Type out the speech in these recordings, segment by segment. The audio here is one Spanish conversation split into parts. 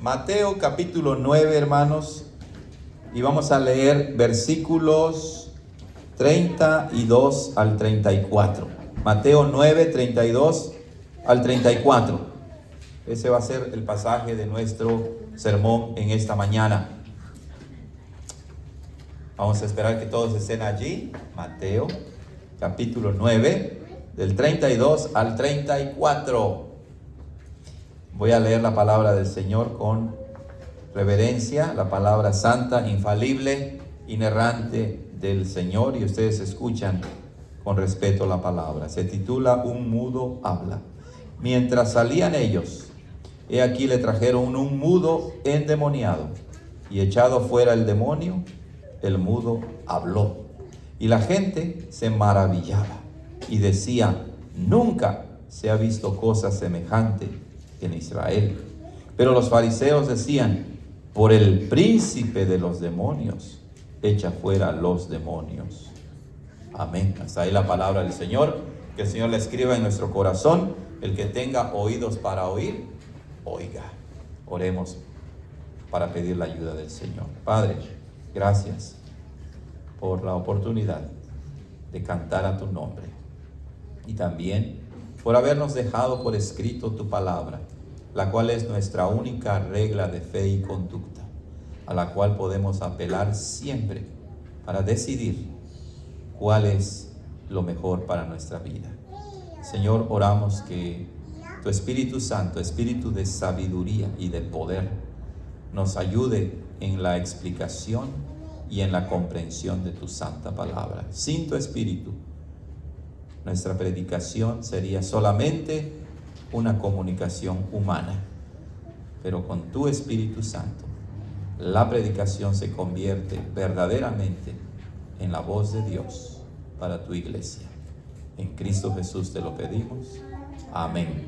Mateo capítulo 9, hermanos, y vamos a leer versículos 32 al 34. Mateo 9, 32 al 34. Ese va a ser el pasaje de nuestro sermón en esta mañana. Vamos a esperar que todos estén allí. Mateo capítulo 9, del 32 al 34. Voy a leer la palabra del Señor con reverencia, la palabra santa, infalible, inerrante del Señor, y ustedes escuchan con respeto la palabra. Se titula Un mudo habla. Mientras salían ellos, he aquí le trajeron un mudo endemoniado, y echado fuera el demonio, el mudo habló. Y la gente se maravillaba y decía: nunca se ha visto cosa semejante en Israel. Pero los fariseos decían: por el príncipe de los demonios, echa fuera los demonios. Amén. Hasta ahí la palabra del Señor. Que el Señor la escriba en nuestro corazón. El que tenga oídos para oír, oiga. Oremos para pedir la ayuda del Señor. Padre, gracias por la oportunidad de cantar a tu nombre, y también por habernos dejado por escrito tu palabra, la cual es nuestra única regla de fe y conducta, a la cual podemos apelar siempre para decidir cuál es lo mejor para nuestra vida. Señor, oramos que tu Espíritu Santo, Espíritu de sabiduría y de poder, nos ayude en la explicación y en la comprensión de tu santa palabra. Sin tu Espíritu, nuestra predicación sería solamente una comunicación humana, pero con tu Espíritu Santo, la predicación se convierte verdaderamente en la voz de Dios para tu iglesia. En Cristo Jesús te lo pedimos. Amén.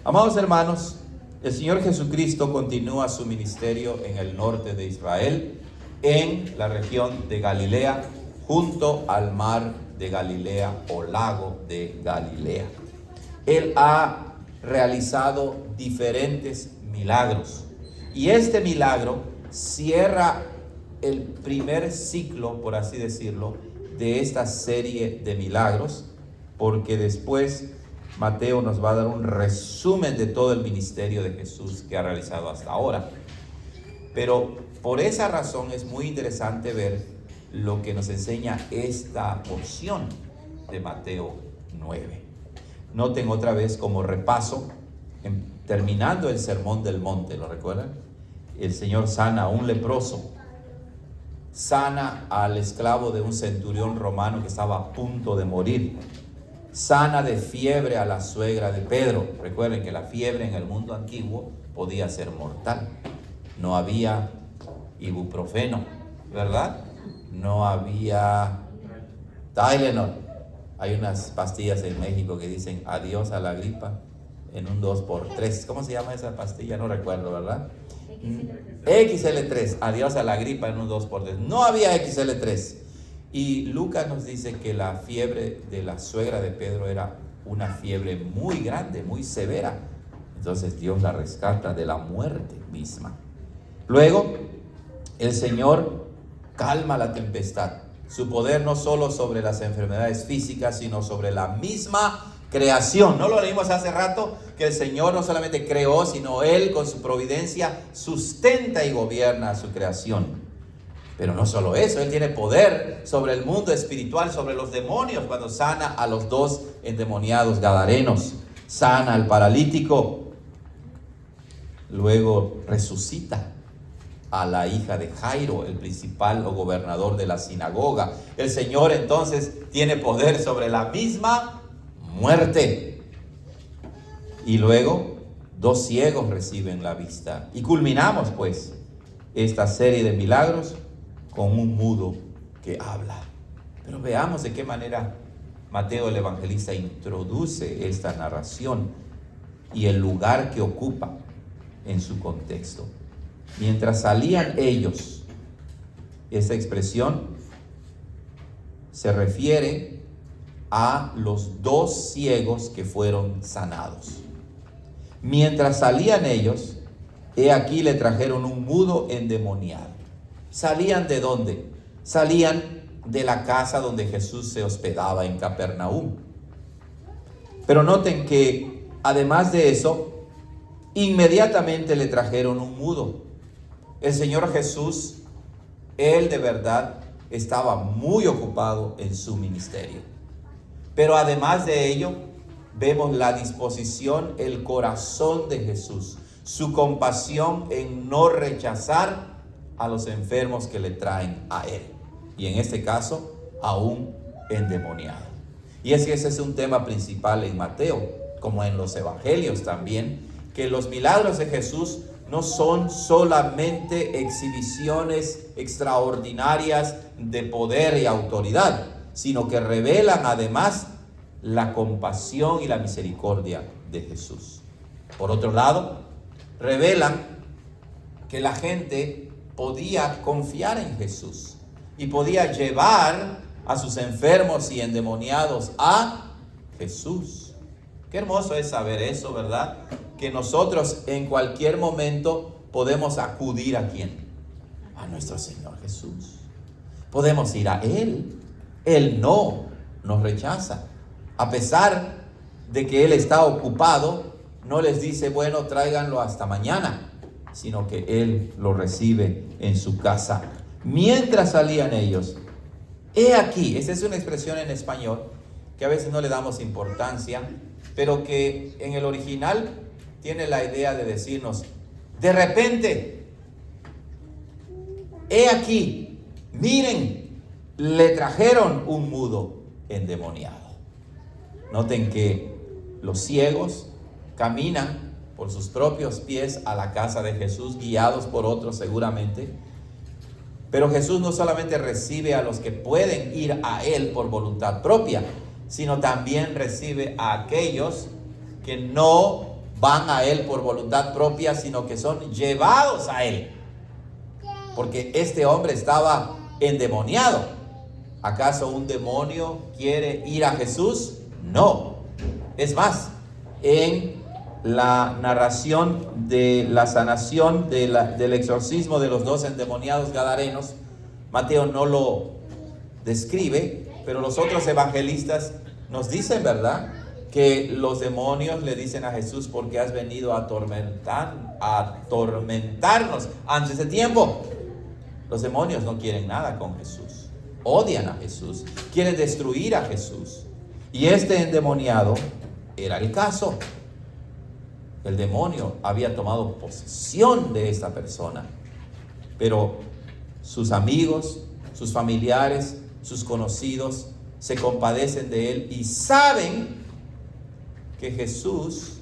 Amados hermanos, el Señor Jesucristo continúa su ministerio en el norte de Israel, en la región de Galilea, junto al mar de Galilea o lago de Galilea. Él ha realizado diferentes milagros, y este milagro cierra el primer ciclo, por así decirlo, de esta serie de milagros, porque después Mateo nos va a dar un resumen de todo el ministerio de Jesús que ha realizado hasta ahora. Pero por esa razón es muy interesante ver lo que nos enseña esta porción de Mateo 9. Noten otra vez como repaso, terminando el sermón del monte, ¿lo recuerdan? El Señor sana a un leproso, sana al esclavo de un centurión romano que estaba a punto de morir, sana de fiebre a la suegra de Pedro. Recuerden que la fiebre en el mundo antiguo podía ser mortal. No había ibuprofeno, ¿verdad? No había Tylenol. Hay unas pastillas en México que dicen adiós a la gripa en un 2x3. ¿Cómo se llama esa pastilla? No recuerdo, ¿verdad? XL3, adiós a la gripa en un 2x3. No había XL3. Y Lucas nos dice que la fiebre de la suegra de Pedro era una fiebre muy grande, muy severa. Entonces Dios la rescata de la muerte misma. Luego, el Señor calma la tempestad. Su poder no solo sobre las enfermedades físicas, sino sobre la misma creación. ¿No lo leímos hace rato? Que el Señor no solamente creó, sino Él con su providencia sustenta y gobierna a su creación. Pero no solo eso, Él tiene poder sobre el mundo espiritual, sobre los demonios, cuando sana a los dos endemoniados gadarenos, sana al paralítico, luego resucita a la hija de Jairo, el principal o gobernador de la sinagoga. El Señor entonces tiene poder sobre la misma muerte. Y luego 2 ciegos reciben la vista. Y culminamos pues esta serie de milagros con un mudo que habla. Pero veamos de qué manera Mateo el evangelista introduce esta narración y el lugar que ocupa en su contexto. Mientras salían ellos, esta expresión se refiere a los 2 ciegos que fueron sanados. Mientras salían ellos, He aquí le trajeron un mudo endemoniado. ¿Salían de dónde? Salían de la casa donde Jesús se hospedaba en Capernaum. Pero noten que además de eso, inmediatamente le trajeron un mudo. El Señor Jesús, Él de verdad estaba muy ocupado en su ministerio. Pero además de ello, vemos la disposición, el corazón de Jesús, su compasión en no rechazar a los enfermos que le traen a Él. Y en este caso, a un endemoniado. Y es que ese es un tema principal en Mateo, como en los evangelios también, que los milagros de Jesús no son solamente exhibiciones extraordinarias de poder y autoridad, sino que revelan además la compasión y la misericordia de Jesús. Por otro lado, revelan que la gente podía confiar en Jesús y podía llevar a sus enfermos y endemoniados a Jesús. Qué hermoso es saber eso, ¿verdad? Que nosotros en cualquier momento podemos acudir ¿a quién? A nuestro Señor Jesús. Podemos ir a Él. Él no nos rechaza. A pesar de que Él está ocupado, no les dice, bueno, tráiganlo hasta mañana, sino que Él lo recibe en su casa. Mientras salían ellos, he aquí, esa es una expresión en español que a veces no le damos importancia, pero que en el original tiene la idea de decirnos, de repente, he aquí, miren, le trajeron un mudo endemoniado. Noten que los ciegos caminan por sus propios pies a la casa de Jesús, guiados por otros seguramente. Pero Jesús no solamente recibe a los que pueden ir a Él por voluntad propia, sino también recibe a aquellos que no van a Él por voluntad propia, sino que son llevados a Él. Porque este hombre estaba endemoniado. ¿Acaso un demonio quiere ir a Jesús? No. Es más, en la narración de la sanación del exorcismo de los 2 endemoniados gadarenos, Mateo no lo describe, pero los otros evangelistas nos dicen, ¿verdad?, que los demonios le dicen a Jesús, porque has venido a atormentarnos antes de tiempo. Los demonios no quieren nada con Jesús, odian a Jesús, quieren destruir a Jesús. Y este endemoniado era el caso. El demonio había tomado posesión de esta persona, pero sus amigos, sus familiares, sus conocidos se compadecen de él y saben que Jesús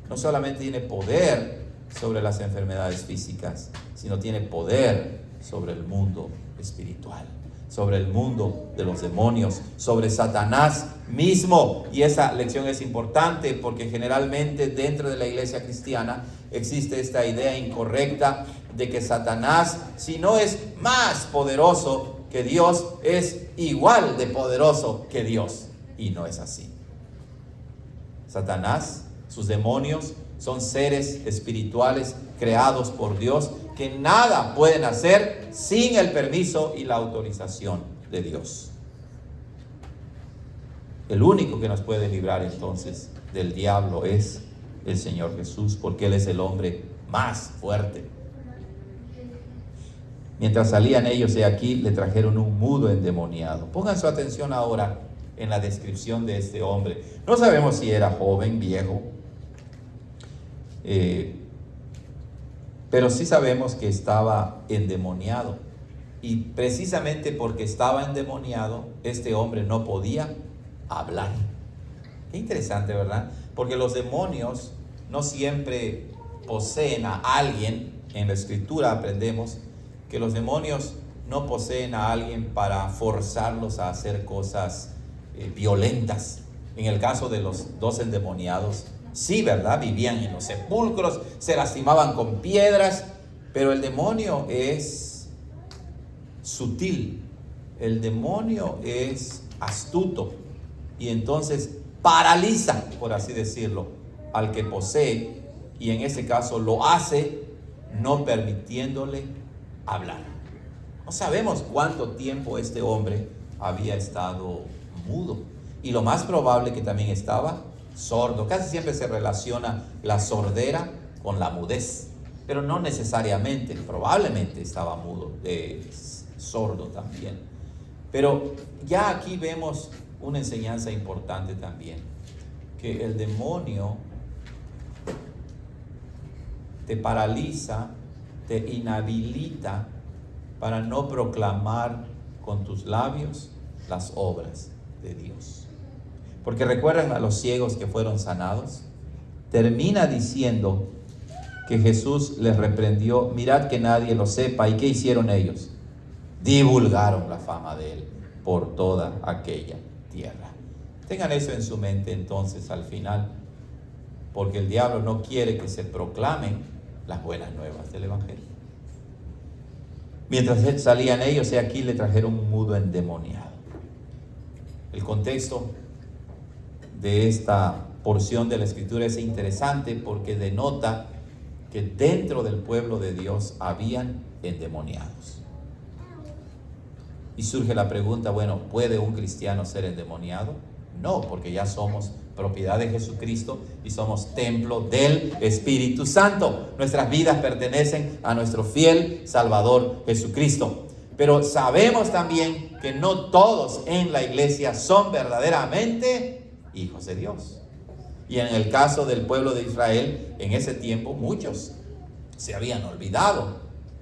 no solamente tiene poder sobre las enfermedades físicas, sino tiene poder sobre el mundo espiritual, sobre el mundo de los demonios, sobre Satanás mismo. Y esa lección es importante porque generalmente dentro de la iglesia cristiana existe esta idea incorrecta de que Satanás, si no es más poderoso que Dios, es igual de poderoso que Dios. Y no es así. Satanás, sus demonios, son seres espirituales creados por Dios que nada pueden hacer sin el permiso y la autorización de Dios. El único que nos puede librar entonces del diablo es el Señor Jesús, porque Él es el hombre más fuerte. Mientras salían ellos, he aquí, le trajeron un mudo endemoniado. Pongan su atención ahora en la descripción de este hombre. No sabemos si era joven, viejo, pero sí sabemos que estaba endemoniado. Y precisamente porque estaba endemoniado, este hombre no podía hablar. Qué interesante, ¿verdad? Porque los demonios no siempre poseen a alguien. En la Escritura aprendemos que los demonios no poseen a alguien para forzarlos a hacer cosas violentas. En el caso de los 2 endemoniados, sí, ¿verdad? Vivían en los sepulcros, se lastimaban con piedras, pero el demonio es sutil, el demonio es astuto y entonces paraliza, por así decirlo, al que posee, y en ese caso lo hace no permitiéndole hablar. No sabemos cuánto tiempo este hombre había estado mudo. Y lo más probable que también estaba sordo. Casi siempre se relaciona la sordera con la mudez, pero no necesariamente. Probablemente estaba mudo, sordo también. Pero ya aquí vemos una enseñanza importante también, que el demonio te paraliza, te inhabilita para no proclamar con tus labios las obras de Dios. Porque recuerdan a los ciegos que fueron sanados. Termina diciendo que Jesús les reprendió: mirad que nadie lo sepa. ¿Y qué hicieron ellos? Divulgaron la fama de él por toda aquella tierra. Tengan eso en su mente entonces al final, porque el diablo no quiere que se proclamen las buenas nuevas del evangelio. Mientras salían ellos, aquí le trajeron un mudo endemoniado. El contexto de esta porción de la escritura es interesante porque denota que dentro del pueblo de Dios habían endemoniados. Y surge la pregunta, bueno, ¿puede un cristiano ser endemoniado? No, porque ya somos propiedad de Jesucristo y somos templo del Espíritu Santo. Nuestras vidas pertenecen a nuestro fiel Salvador Jesucristo. Pero sabemos también que no todos en la iglesia son verdaderamente hijos de Dios. Y en el caso del pueblo de Israel, en ese tiempo muchos se habían olvidado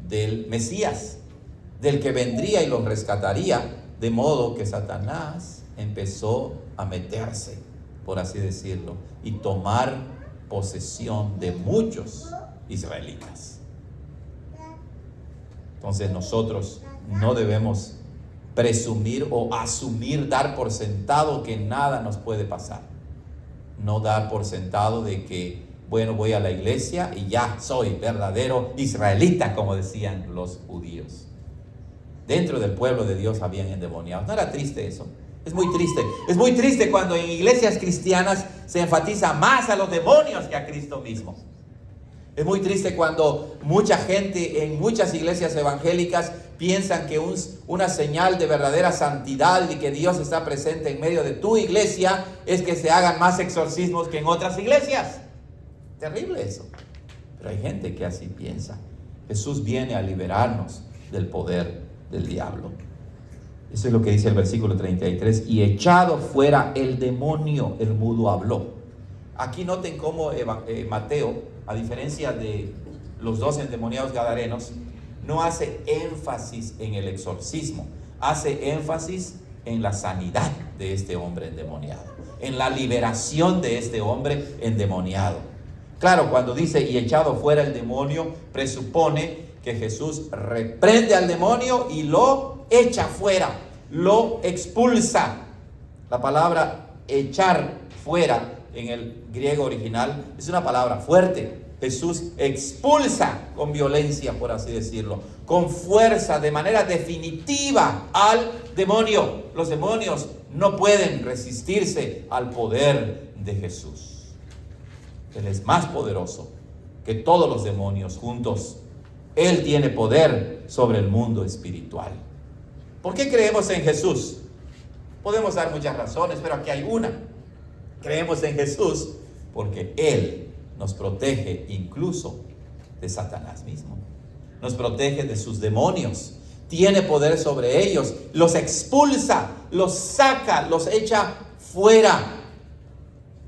del Mesías, del que vendría y los rescataría, de modo que Satanás empezó a meterse, por así decirlo, y tomar posesión de muchos israelitas. Entonces nosotros no debemos presumir o asumir, dar por sentado que nada nos puede pasar. No dar por sentado de que, bueno, voy a la iglesia y ya soy verdadero israelita, como decían los judíos. Dentro del pueblo de Dios habían endemoniados. ¿No era triste eso? Es muy triste. Es muy triste cuando en iglesias cristianas se enfatiza más a los demonios que a Cristo mismo. Es muy triste cuando mucha gente en muchas iglesias evangélicas piensan que una señal de verdadera santidad y que Dios está presente en medio de tu iglesia es que se hagan más exorcismos que en otras iglesias. Terrible eso. Pero hay gente que así piensa. Jesús viene a liberarnos del poder del diablo. Eso es lo que dice el versículo 33. Y echado fuera el demonio, el mudo habló. Aquí noten cómo Mateo, a diferencia de los dos endemoniados gadarenos, no hace énfasis en el exorcismo, hace énfasis en la sanidad de este hombre endemoniado, en la liberación de este hombre endemoniado. Claro, cuando dice y echado fuera el demonio, presupone que Jesús reprende al demonio y lo echa fuera, lo expulsa. La palabra echar fuera en el griego original es una palabra fuerte. Jesús expulsa con violencia, por así decirlo, con fuerza, de manera definitiva al demonio. Los demonios no pueden resistirse al poder de Jesús. Él es más poderoso que todos los demonios juntos. Él tiene poder sobre el mundo espiritual. ¿Por qué creemos en Jesús? Podemos dar muchas razones, pero aquí hay una. Creemos en Jesús porque Él nos protege incluso de Satanás mismo. Nos protege de sus demonios. Tiene poder sobre ellos. Los expulsa, los saca, los echa fuera.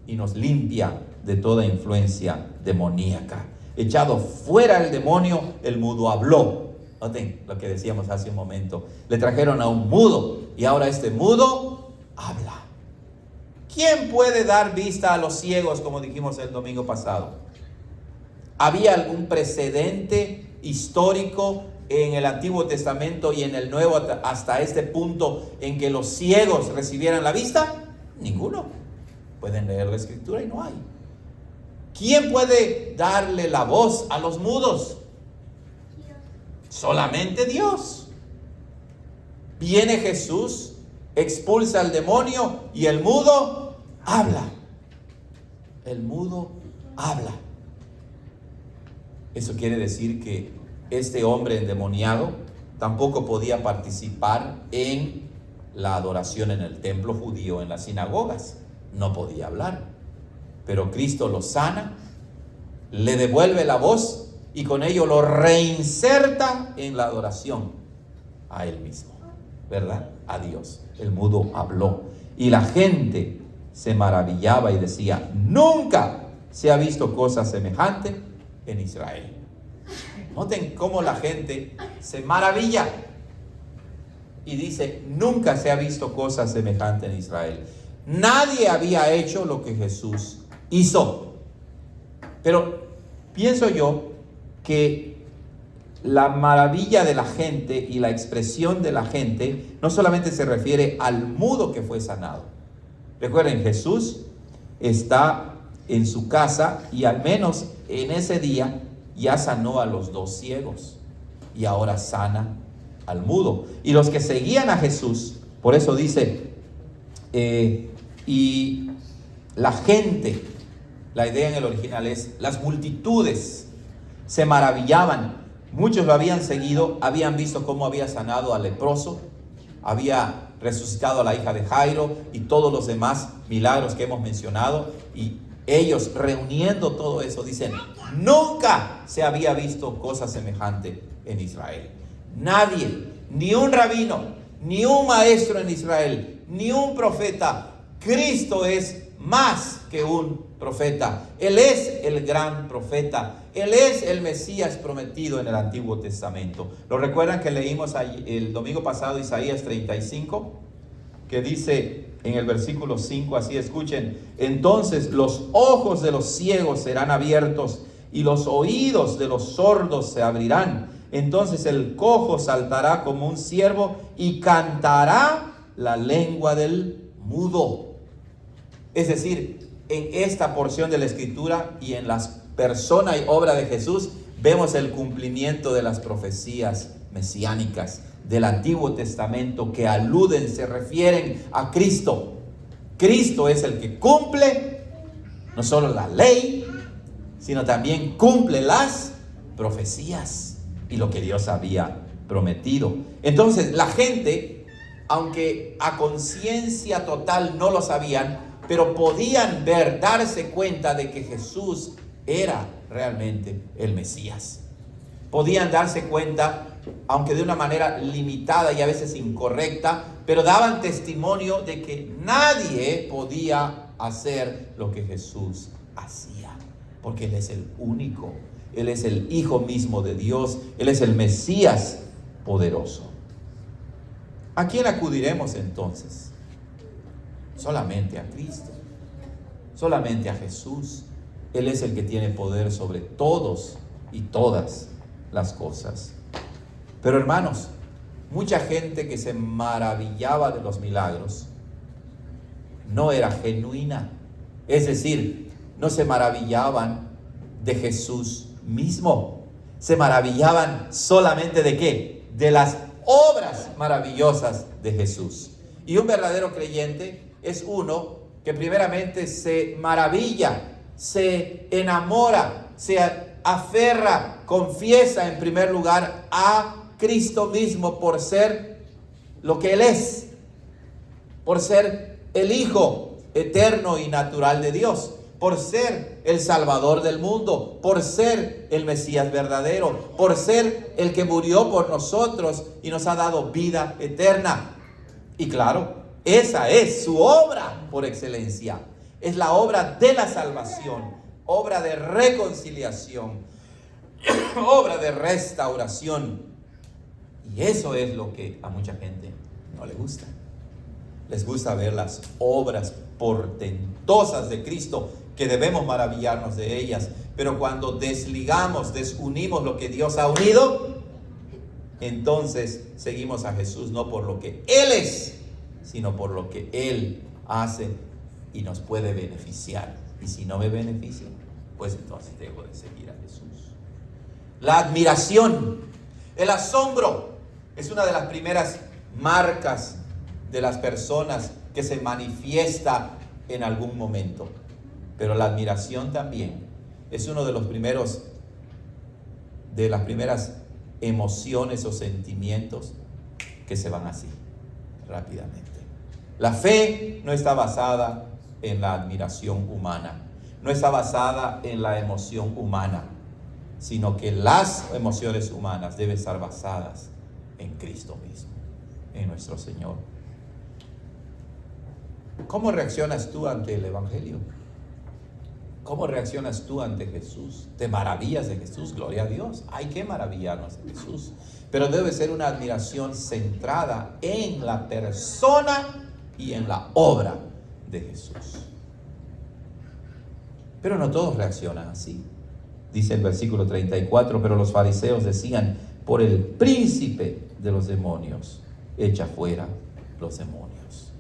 Y nos limpia de toda influencia demoníaca. Echado fuera el demonio, el mudo habló. Noten lo que decíamos hace un momento. Le trajeron a un mudo y ahora este mudo habla. ¿Quién puede dar vista a los ciegos, como dijimos el domingo pasado? ¿Había algún precedente histórico en el Antiguo Testamento y en el Nuevo hasta este punto en que los ciegos recibieran la vista? Ninguno. Pueden leer la Escritura y no hay. ¿Quién puede darle la voz a los mudos? Solamente Dios. Viene Jesús, expulsa al demonio y el mudo habla. El mudo habla. Eso quiere decir que este hombre endemoniado tampoco podía participar en la adoración en el templo judío, en las sinagogas. No podía hablar. Pero Cristo lo sana, le devuelve la voz y con ello lo reinserta en la adoración a él mismo, ¿verdad? A Dios. El mudo habló y la gente se maravillaba y decía: nunca se ha visto cosa semejante en Israel. Noten cómo la gente se maravilla y dice: nunca se ha visto cosa semejante en Israel. Nadie había hecho lo que Jesús hizo. Pero pienso yo que la maravilla de la gente y la expresión de la gente no solamente se refiere al mudo que fue sanado. Recuerden, Jesús está en su casa y al menos en ese día ya sanó a los 2 ciegos y ahora sana al mudo. Y los que seguían a Jesús, por eso dice, y la gente, la idea en el original es las multitudes, se maravillaban. Muchos lo habían seguido, habían visto cómo había sanado al leproso, había resucitado a la hija de Jairo y todos los demás milagros que hemos mencionado, y ellos reuniendo todo eso dicen: nunca se había visto cosa semejante en Israel. Nadie, ni un rabino, ni un maestro en Israel, ni un profeta. Cristo es más que un profeta. Él es el gran profeta. Él es el Mesías prometido en el Antiguo Testamento. ¿Lo recuerdan que leímos el domingo pasado Isaías 35? Que dice en el versículo 5, así escuchen: entonces los ojos de los ciegos serán abiertos y los oídos de los sordos se abrirán. Entonces el cojo saltará como un ciervo y cantará la lengua del mudo. Es decir, en esta porción de la Escritura y en las persona y obra de Jesús vemos el cumplimiento de las profecías mesiánicas del Antiguo Testamento que aluden, se refieren a Cristo. Cristo es el que cumple no solo la ley, sino también cumple las profecías y lo que Dios había prometido. Entonces la gente, aunque a conciencia total no lo sabían, pero podían ver, darse cuenta de que Jesús era realmente el Mesías. Podían darse cuenta, aunque de una manera limitada y a veces incorrecta, pero daban testimonio de que nadie podía hacer lo que Jesús hacía, porque Él es el único, Él es el Hijo mismo de Dios, Él es el Mesías poderoso. ¿A quién acudiremos entonces? Solamente a Cristo, solamente a Jesús. Él es el que tiene poder sobre todos y todas las cosas. Pero hermanos, mucha gente que se maravillaba de los milagros no era genuina. Es decir, no se maravillaban de Jesús mismo. Se maravillaban solamente ¿de qué? De las obras maravillosas de Jesús. Y un verdadero creyente es uno que primeramente se maravilla, se enamora, se aferra, confiesa en primer lugar a Cristo mismo por ser lo que Él es, por ser el Hijo eterno y natural de Dios, por ser el Salvador del mundo, por ser el Mesías verdadero, por ser el que murió por nosotros y nos ha dado vida eterna. Y claro, esa es su obra por excelencia. Es la obra de la salvación, obra de reconciliación, obra de restauración. Y eso es lo que a mucha gente no le gusta. Les gusta ver las obras portentosas de Cristo, que debemos maravillarnos de ellas. Pero cuando desunimos lo que Dios ha unido, entonces seguimos a Jesús no por lo que Él es, sino por lo que Él hace y nos puede beneficiar. Y si no me beneficia, pues entonces dejo de seguir a Jesús. La admiración, el asombro, es una de las primeras marcas de las personas que se manifiesta en algún momento. Pero la admiración también es uno de los primeros de las primeras emociones o sentimientos que se van así, rápidamente. La fe no está basada en la admiración humana, no está basada en la emoción humana, sino que las emociones humanas deben estar basadas en Cristo mismo, en nuestro Señor. ¿Cómo reaccionas tú ante el Evangelio? ¿Cómo reaccionas tú ante Jesús? ¿Te maravillas de Jesús? Gloria a Dios. Hay que maravillarnos de Jesús. Pero debe ser una admiración centrada en la persona y en la obra de Jesús. Pero no todos reaccionan así. Dice el versículo 34, pero los fariseos decían, por el príncipe de los demonios, echa fuera los demonios.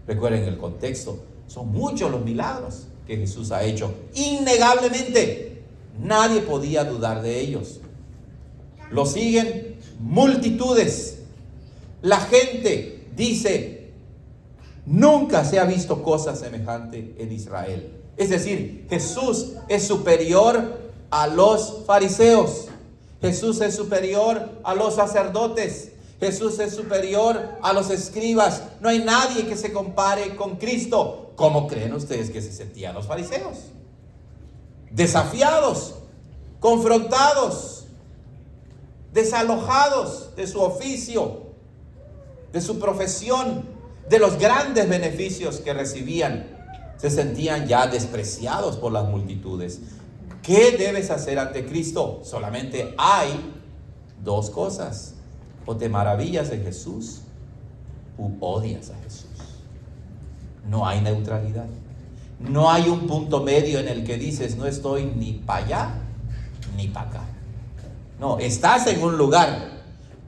Recuerden el contexto, son muchos los milagros que Jesús ha hecho. Innegablemente, nadie podía dudar de ellos. Lo siguen multitudes. La gente dice, nunca se ha visto cosa semejante en Israel. Es decir, Jesús es superior a los fariseos. Jesús es superior a los sacerdotes. Jesús es superior a los escribas. No hay nadie que se compare con Cristo. ¿Cómo creen ustedes que se sentían los fariseos? Desafiados, confrontados, desalojados de su oficio, de su profesión, de los grandes beneficios que recibían. Se sentían ya despreciados por las multitudes. ¿Qué debes hacer ante Cristo? Solamente hay dos cosas. O te maravillas de Jesús u odias a Jesús. No hay neutralidad. No hay un punto medio en el que dices, no estoy ni para allá ni para acá. No, estás en un lugar.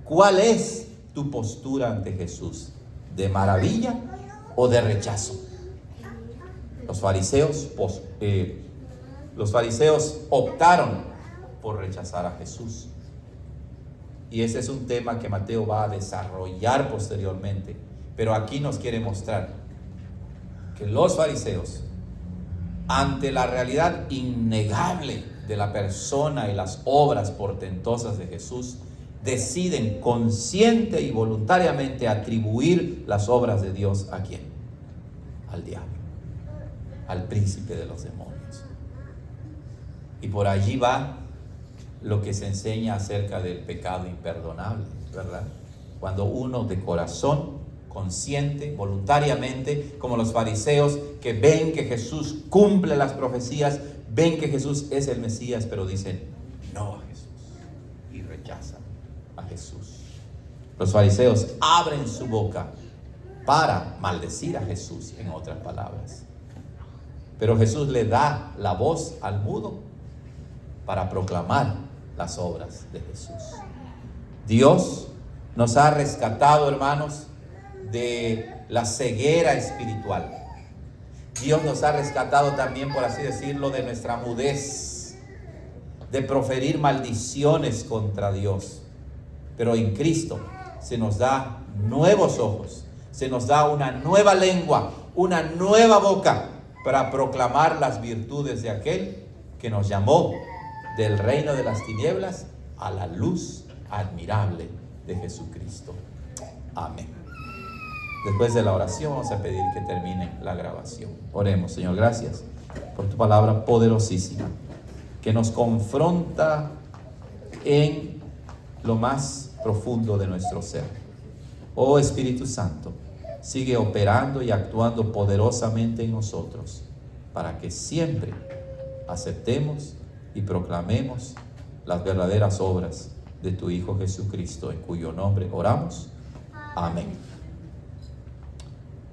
¿Cuál es tu postura ante Jesús? ¿De maravilla o de rechazo? Los fariseos optaron por rechazar a Jesús. Y ese es un tema que Mateo va a desarrollar posteriormente. Pero aquí nos quiere mostrar que los fariseos, ante la realidad innegable de la persona y las obras portentosas de Jesús, deciden consciente y voluntariamente atribuir las obras de Dios ¿a quién? Al diablo, al príncipe de los demonios. Y por allí va lo que se enseña acerca del pecado imperdonable, ¿verdad? Cuando uno de corazón, consciente, voluntariamente, como los fariseos que ven que Jesús cumple las profecías, ven que Jesús es el Mesías, pero dicen no a Jesús y rechazan a Jesús. Los fariseos abren su boca para maldecir a Jesús, en otras palabras. Pero Jesús le da la voz al mudo para proclamar las obras de Jesús. Dios nos ha rescatado, hermanos, de la ceguera espiritual. Dios nos ha rescatado también, por así decirlo, de nuestra mudez, de proferir maldiciones contra Dios. Pero en Cristo se nos da nuevos ojos, se nos da una nueva lengua, una nueva boca para proclamar las virtudes de aquel que nos llamó del reino de las tinieblas a la luz admirable de Jesucristo. Amén. Después de la oración vamos a pedir que termine la grabación. Oremos. Señor, gracias por tu palabra poderosísima que nos confronta en lo más profundo de nuestro ser. Oh Espíritu Santo, sigue operando y actuando poderosamente en nosotros para que siempre aceptemos y proclamemos las verdaderas obras de tu Hijo Jesucristo, en cuyo nombre oramos. Amén.